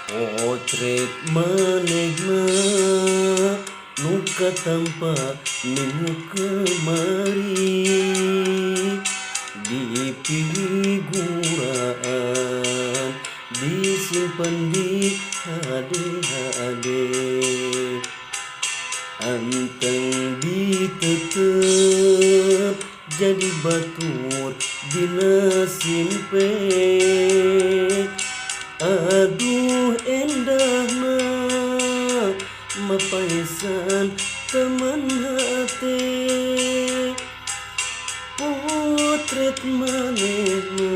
Potret manehna nuka tanpa minu kemari di figuran disimpan di HD anteng ditetep jadi batur dina simpe. Aduh endahna mapaisan teman hati potret manehna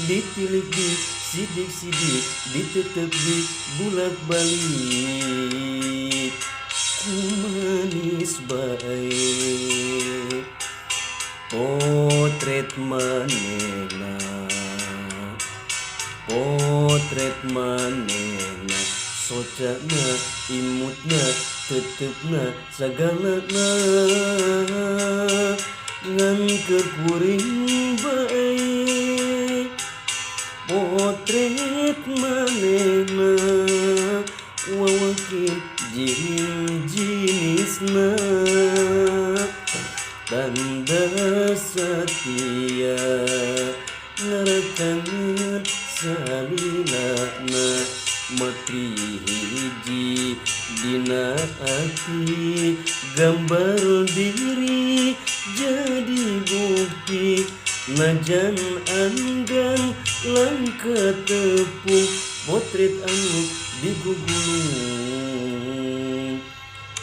ditilik di sidik-sidik ditetep di bulak balik ku manis baik. Potret manehna socana imutna tetepna sagalana ngan kekuring bae. Potret manehna wawakin jenisna tanda setia ngarekangeun salilana matri hiji dina ati gambar diri jadi bukti najan anggan langka tepung potret anu digugulung.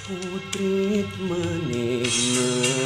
Potret manehna